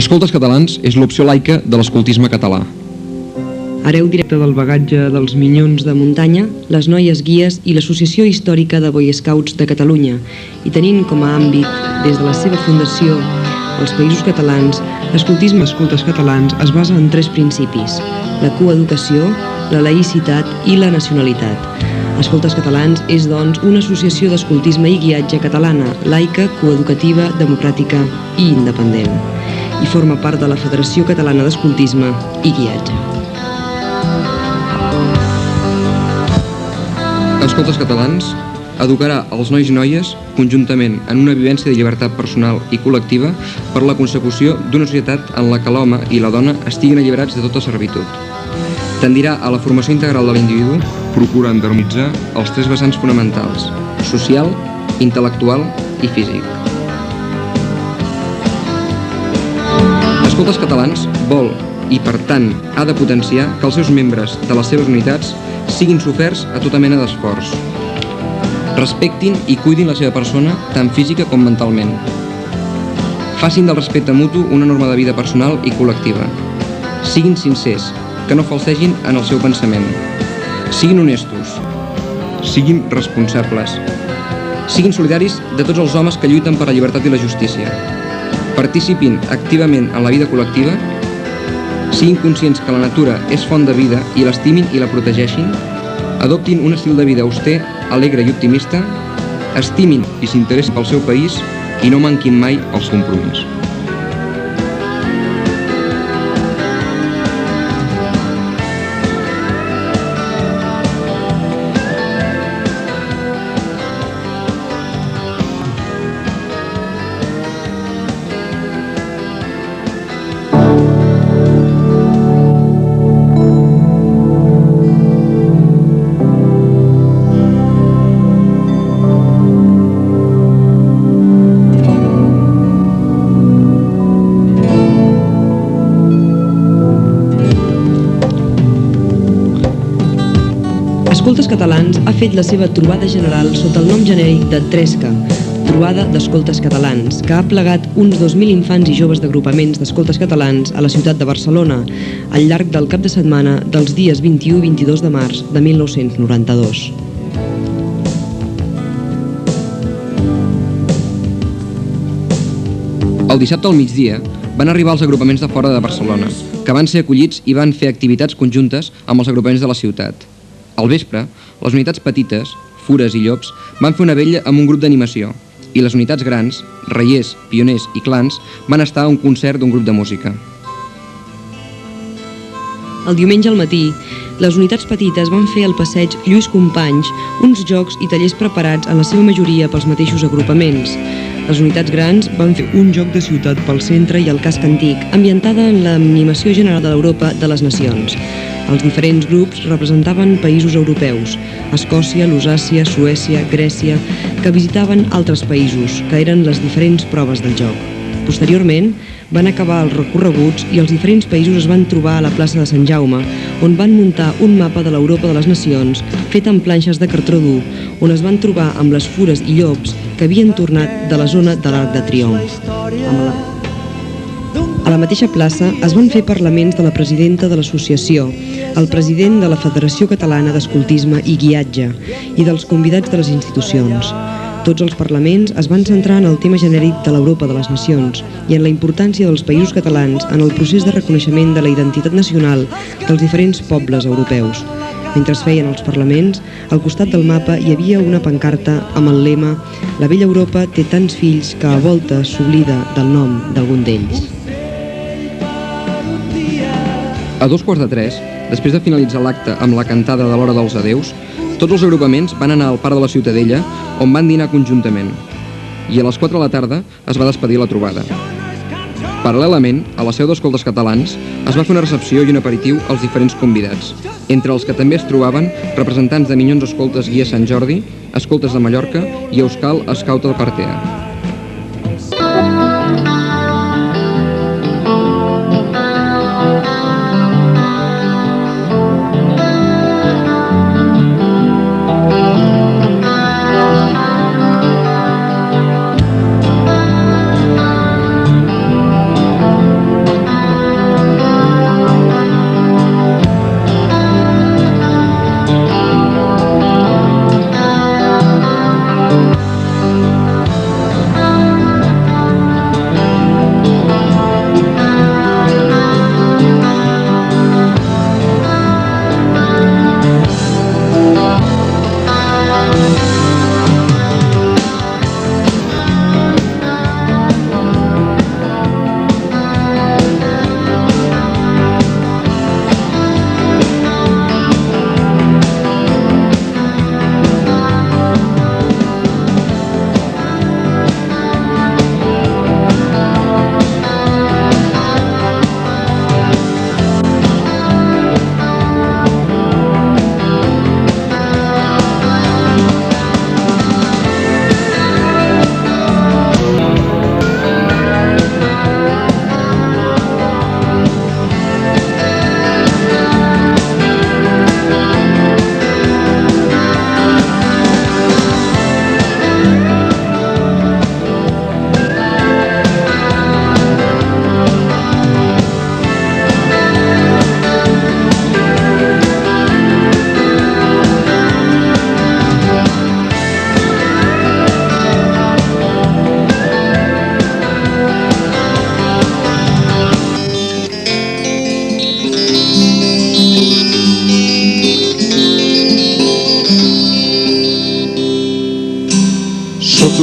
Escoltes Catalans és l'opció laica de l'escoltisme català. Hereu directe del bagatge dels Minyons de Muntanya, les Noies Guies i l'Associació Històrica de Boy Scouts de Catalunya, i tenint com a àmbit, des de la seva fundació, els Països Catalans, l'escoltisme Escoltes Catalans es basa en 3 principis: la coeducació, la laïcitat i la nacionalitat. Escoltes Catalans és, doncs, una associació d'escoltisme i guiatge catalana, laica, coeducativa, democràtica i independent, i forma part de la Federació Catalana d'Escoltisme i Guiatge. Escoltes Catalans educarà els nois i noies conjuntament en una vivència de llibertat personal i col·lectiva per la consecució d'una societat en la que l'home i la dona estiguin alliberats de tota servitud. Tendirà a la formació integral de l'individu, procurant harmonitzar els 3 vessants fonamentals: social, intel·lectual i físic. Escoltes Catalans vol, i per tant ha de potenciar que els seus membres de les seves unitats siguin soferts a tota mena d'esforç. Respectin i cuidin la seva persona tant física com mentalment. Facin del respecte mutu una norma de vida personal i col·lectiva. Siguin sincers, que no falsegin en el seu pensament. Siguin honestos. Siguin responsables. Siguin solidaris de tots els homes que lluiten per la llibertat i la justícia. Participin activament en la vida col·lectiva, siguin conscients que la natura és font de vida i l'estimin i la protegeixin, adoptin un estil de vida auster, alegre i optimista, estimin i s'interessin pel seu país i no manquin mai els compromisos. Escoltes Catalans ha fet la seva trobada general sota el nom genèric de Tresca, Trobada d'Escoltes Catalans, que ha plegat uns 2.000 infants i joves d'agrupaments d'escoltes catalans a la ciutat de Barcelona al llarg del cap de setmana dels dies 21 i 22 de març de 1992. El dissabte al migdia van arribar els agrupaments de fora de Barcelona, que van ser acollits i van fer activitats conjuntes amb els agrupaments de la ciutat. Al vespre, les unitats petites, Fures i Llops, van fer una vetlla amb un grup d'animació, i les unitats grans, Reiers, Pioners i Clans, van estar a un concert d'un grup de música. El diumenge al matí, les unitats petites van fer al passeig Lluís Companys uns jocs i tallers preparats en la seva majoria pels mateixos agrupaments. Les unitats grans van fer un joc de ciutat pel centre i el casc antic, ambientada en l'animació general de l'Europa de les nacions. Els diferents grups representaven països europeus, Escòcia, Lusàcia, Suècia, Grècia, que visitaven altres països, que eren les diferents proves del joc. Posteriorment, van acabar els recorreguts i els diferents països es van trobar a la plaça de Sant Jaume, on van muntar un mapa de l'Europa de les nacions, fet amb planxes de cartró dur, on es van trobar amb les Fures i Llops que havien tornat de la zona de l'Arc de Triomf. A la mateixa plaça es van fer parlaments de la presidenta de l'associació, el president de la Federació Catalana d'Escoltisme i Guiatge i dels convidats de les institucions. Tots els parlaments es van centrar en el tema genèric de l'Europa de les nacions i en la importància dels països catalans en el procés de reconeixement de la identitat nacional dels diferents pobles europeus. Mentre es feien els parlaments, al costat del mapa hi havia una pancarta amb el lema «La vella Europa té tants fills que a voltes s'oblida del nom d'algun d'ells». A 2:15, després de finalitzar l'acte amb la cantada de l'hora dels adeus, tots els agrupaments van anar al parc de la Ciutadella, on van dinar conjuntament. I a les 4 de la tarda es va despedir la trobada. Paral·lelament, a la seu d'Escoltes Catalans, es va fer una recepció i un aperitiu als diferents convidats, entre els que també es trobaven representants de Minyons Escoltes Guia Sant Jordi, Escoltes de Mallorca i Euskal Escauta de Partea.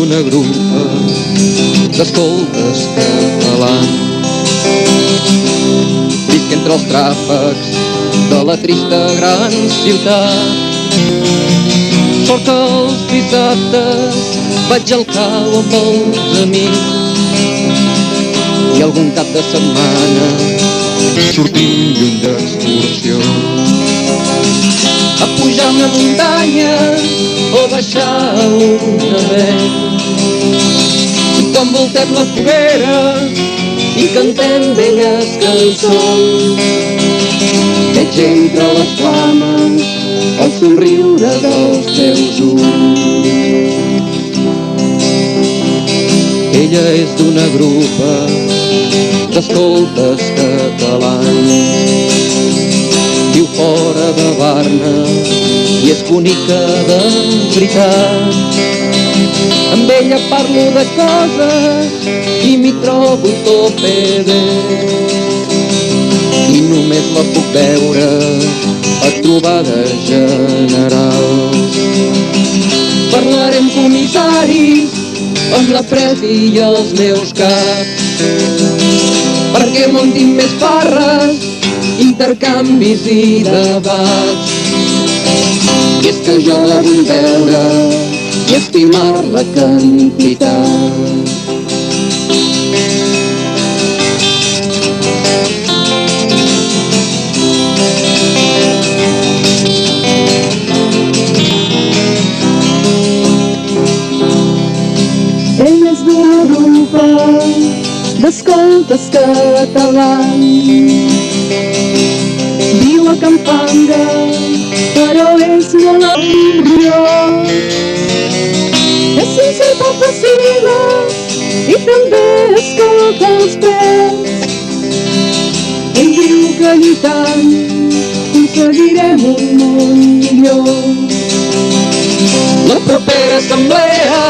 Una grupa d'escoltes catalans. Visc entre els tràfecs de la trista gran ciutat. Sort que els dissabtes vaig al cau amb els amics i algun cap de setmana sortim lluny d'excursió. A pujar una muntanya o baixar un avenc. Quan voltem la foguera i cantem velles cançons, veig entre les flames el somriure dels teus ulls. Ella és d'una grupa d'escoltes catalans. Viu fora de Barna i és bonica de veritat. Amb ella parlo de coses i m'hi trobo tope bé. I només la puc veure a trobades generals. Parlarem comissaris amb la presi i els meus caps, perquè muntin més farres, intercanvis i debats. I és que jo la vull veure i estimar la quantitat. Ell és d'una grupa d'escoltes catalans. Viu a Campanga, però és molt ambició. És sincer, poc vacil·la i també escolta els pets. Ell diu que lluitant aconseguirem un món millor. La propera assemblea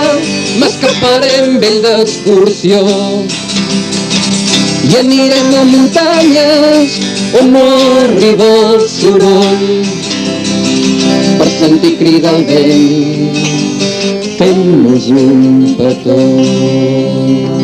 m'escaparem amb ell d'excursió i anirem a muntanyes on no arriba el soroll. sentir cridar el vent fent-nos un petó.